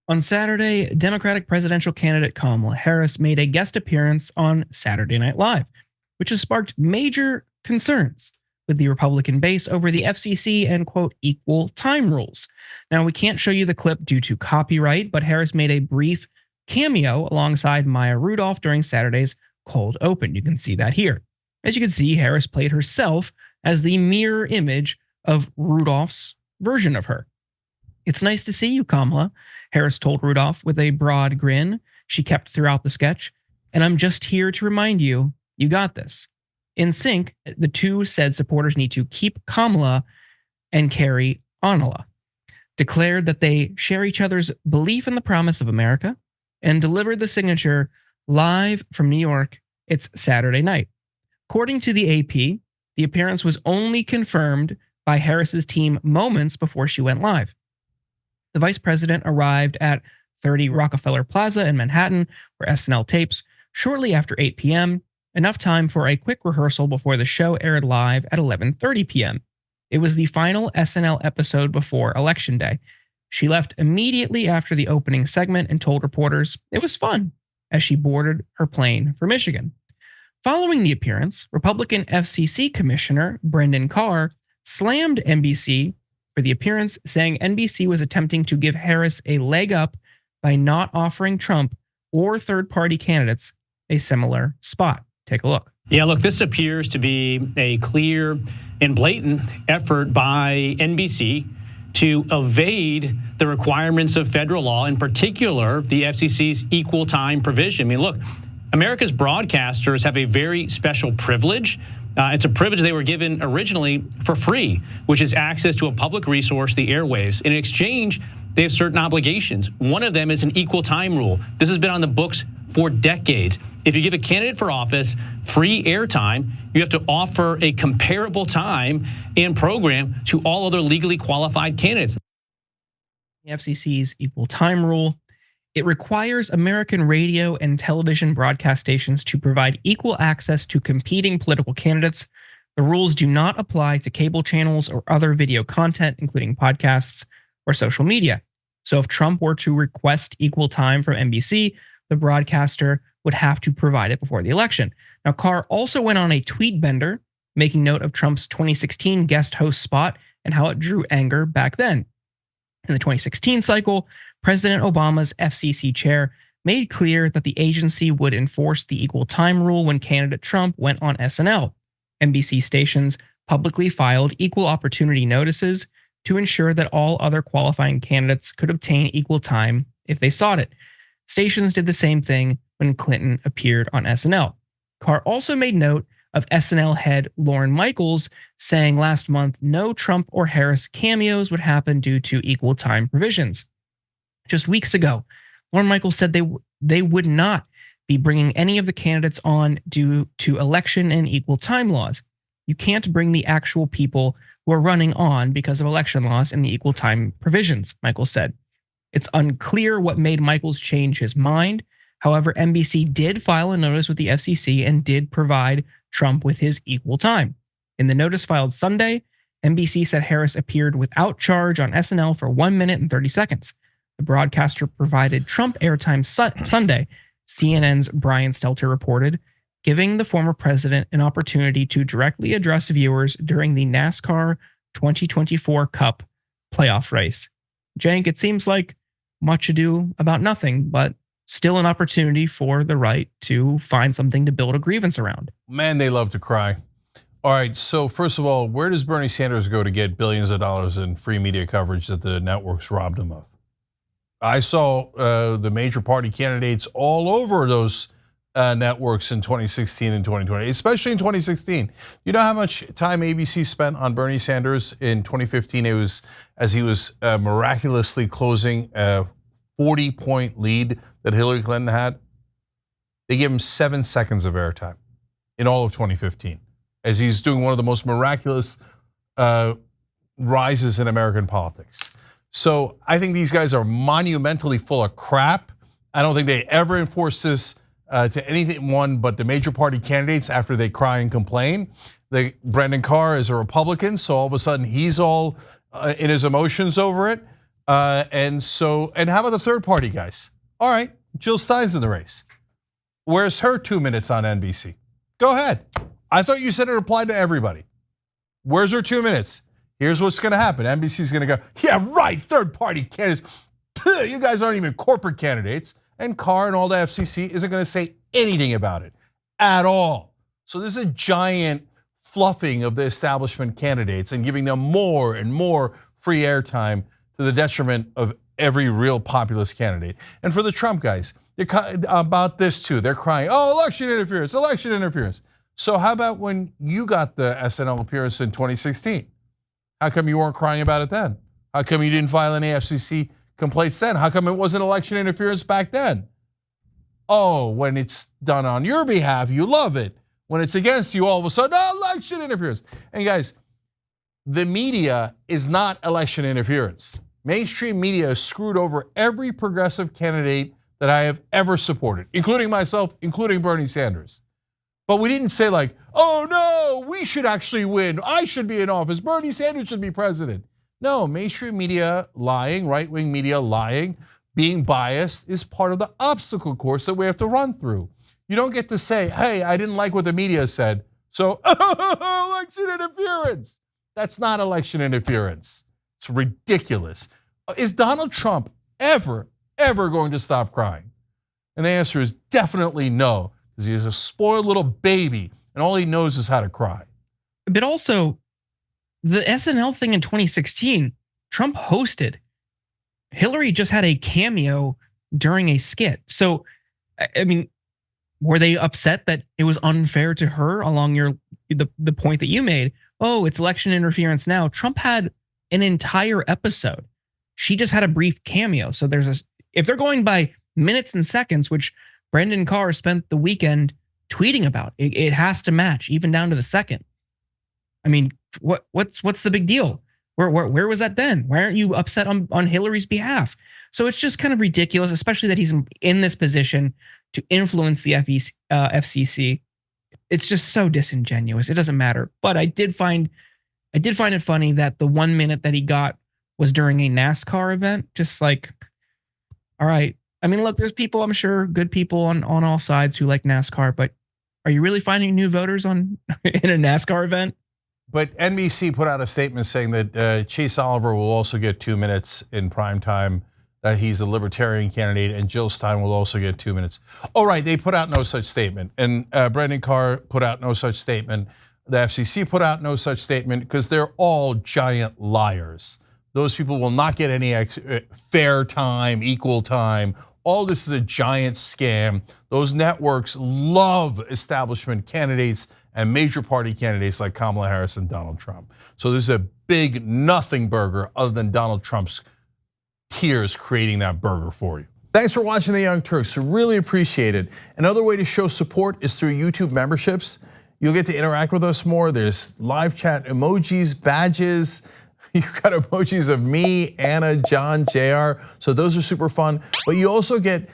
On Saturday, Democratic presidential candidate Kamala Harris made a guest appearance on Saturday Night Live, which has sparked major concerns with the Republican base over the FCC and, quote, equal time rules. Now, we can't show you the clip due to copyright, but Harris made a brief cameo alongside Maya Rudolph during Saturday's cold open. You can see that here. As you can see, Harris played herself as the mirror image of Rudolph's version of her. "It's nice to see you, Kamala," Harris told Rudolph with a broad grin she kept throughout the sketch. "And I'm just here to remind you, you got this." In Cenk, the two said supporters need to keep Kamala and carry Anala, declared that they share each other's belief in the promise of America, and delivered the signature live from New York. It's Saturday night. According to the AP, the appearance was only confirmed by Harris's team moments before she went live. The vice president arrived at 30 Rockefeller Plaza in Manhattan, where SNL tapes, shortly after 8 p.m., enough time for a quick rehearsal before the show aired live at 11:30 p.m. It was the final SNL episode before Election Day. She left immediately after the opening segment and told reporters it was fun as she boarded her plane for Michigan. Following the appearance, Republican FCC Commissioner Brendan Carr slammed NBC for the appearance, saying NBC was attempting to give Harris a leg up by not offering Trump or third-party candidates a similar spot. Take a look. Yeah, look, this appears to be a clear and blatant effort by NBC to evade the requirements of federal law, in particular, the FCC's equal time provision. I mean, look, America's broadcasters have a very special privilege. It's a privilege they were given originally for free, which is access to a public resource, the airwaves. In exchange, they have certain obligations. One of them is an equal time rule. This has been on the books for decades. If you give a candidate for office free airtime, you have to offer a comparable time and program to all other legally qualified candidates. The FCC's equal time rule, it requires American radio and television broadcast stations to provide equal access to competing political candidates. The rules do not apply to cable channels or other video content, including podcasts or social media. So if Trump were to request equal time from NBC, the broadcaster would have to provide it before the election. Now, Carr also went on a tweet bender, making note of Trump's 2016 guest host spot and how it drew anger back then. In the 2016 cycle, President Obama's FCC chair made clear that the agency would enforce the equal time rule when candidate Trump went on SNL. NBC stations publicly filed equal opportunity notices to ensure that all other qualifying candidates could obtain equal time if they sought it. Stations did the same thing when Clinton appeared on SNL. Carr also made note of SNL head Lorne Michaels saying last month no Trump or Harris cameos would happen due to equal time provisions. Just weeks ago, Lorne Michaels said they would not be bringing any of the candidates on due to election and equal time laws. You can't bring the actual people who are running on because of election laws and the equal time provisions, Michaels said. It's unclear what made Michaels change his mind. However, NBC did file a notice with the FCC and did provide Trump with his equal time. In the notice filed Sunday, NBC said Harris appeared without charge on SNL for 1 minute and 30 seconds. The broadcaster provided Trump airtime Sunday, CNN's Brian Stelter reported, giving the former president an opportunity to directly address viewers during the NASCAR 2024 Cup playoff race. Cenk, it seems like much ado about nothing, but still an opportunity for the right to find something to build a grievance around. Man, they love to cry. All right, so first of all, where does Bernie Sanders go to get billions of dollars in free media coverage that the networks robbed him of? I saw the major party candidates all over those networks in 2016 and 2020, especially in 2016. You know how much time ABC spent on Bernie Sanders in 2015? It was as he was miraculously closing a 40-point lead that Hillary Clinton had. They gave him 7 seconds of airtime in all of 2015 as he's doing one of the most miraculous rises in American politics. So I think these guys are monumentally full of crap. I don't think they ever enforce this to anyone but the major party candidates after they cry and complain. Brendan Carr is a Republican, so all of a sudden he's all in his emotions over it. And how about the third party guys? All right, Jill Stein's in the race. Where's her 2 minutes on NBC? Go ahead. I thought you said it applied to everybody. Where's her 2 minutes? Here's what's going to happen. NBC's going to go, yeah, right, third party candidates. You guys aren't even corporate candidates. And Carr and all the FCC isn't going to say anything about it at all. So this is a giant fluffing of the establishment candidates and giving them more and more free airtime to the detriment of every real populist candidate. And for the Trump guys, about this too, they're crying, oh, election interference, election interference. So how about when you got the SNL appearance in 2016? How come you weren't crying about it then? How come you didn't file any FCC complaints then? How come it wasn't election interference back then? Oh, when it's done on your behalf, you love it. When it's against you, all of a sudden, oh, election interference. And guys, the media is not election interference. Mainstream media has screwed over every progressive candidate that I have ever supported, including myself, including Bernie Sanders. But we didn't say like, oh no, we should actually win. I should be in office. Bernie Sanders should be president. No, mainstream media lying, right-wing media lying, being biased is part of the obstacle course that we have to run through. You don't get to say, hey, I didn't like what the media said, so election interference. That's not election interference. It's ridiculous. Is Donald Trump ever going to stop crying? And the answer is definitely no, because he is a spoiled little baby and all he knows is how to cry. But also, the SNL thing in 2016, Trump hosted. Hillary just had a cameo during a skit. So, I mean, were they upset that it was unfair to her along the point that you made? Oh, it's election interference now. Trump had an entire episode. She just had a brief cameo. So if they're going by minutes and seconds, which Brendan Carr spent the weekend tweeting about, it has to match even down to the second. I mean, what's the big deal? Where was that then? Why aren't you upset on Hillary's behalf? So it's just kind of ridiculous, especially that he's in this position to influence the FCC. It's just so disingenuous. It doesn't matter. But I did find it funny that the 1 minute that he got was during a NASCAR event. Just like, all right. I mean, look, there's people, I'm sure, good people on all sides who like NASCAR, but are you really finding new voters in a NASCAR event? But NBC put out a statement saying that Chase Oliver will also get 2 minutes in prime time, that he's a libertarian candidate, and Jill Stein will also get 2 minutes. Oh, right, they put out no such statement. And Brendan Carr put out no such statement. The FCC put out no such statement because they're all giant liars. Those people will not get any fair time, equal time. All this is a giant scam. Those networks love establishment candidates and major party candidates like Kamala Harris and Donald Trump. So this is a big nothing burger other than Donald Trump's tears creating that burger for you. Thanks for watching The Young Turks, really appreciate it. Another way to show support is through YouTube memberships. You'll get to interact with us more. There's live chat emojis, badges. You've got emojis of me, Anna, John, JR. So those are super fun. But you also get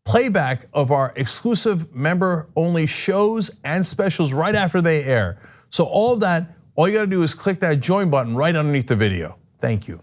playback of our exclusive member-only shows and specials right after they air. So all of that, all you gotta do is click that join button right underneath the video. Thank you.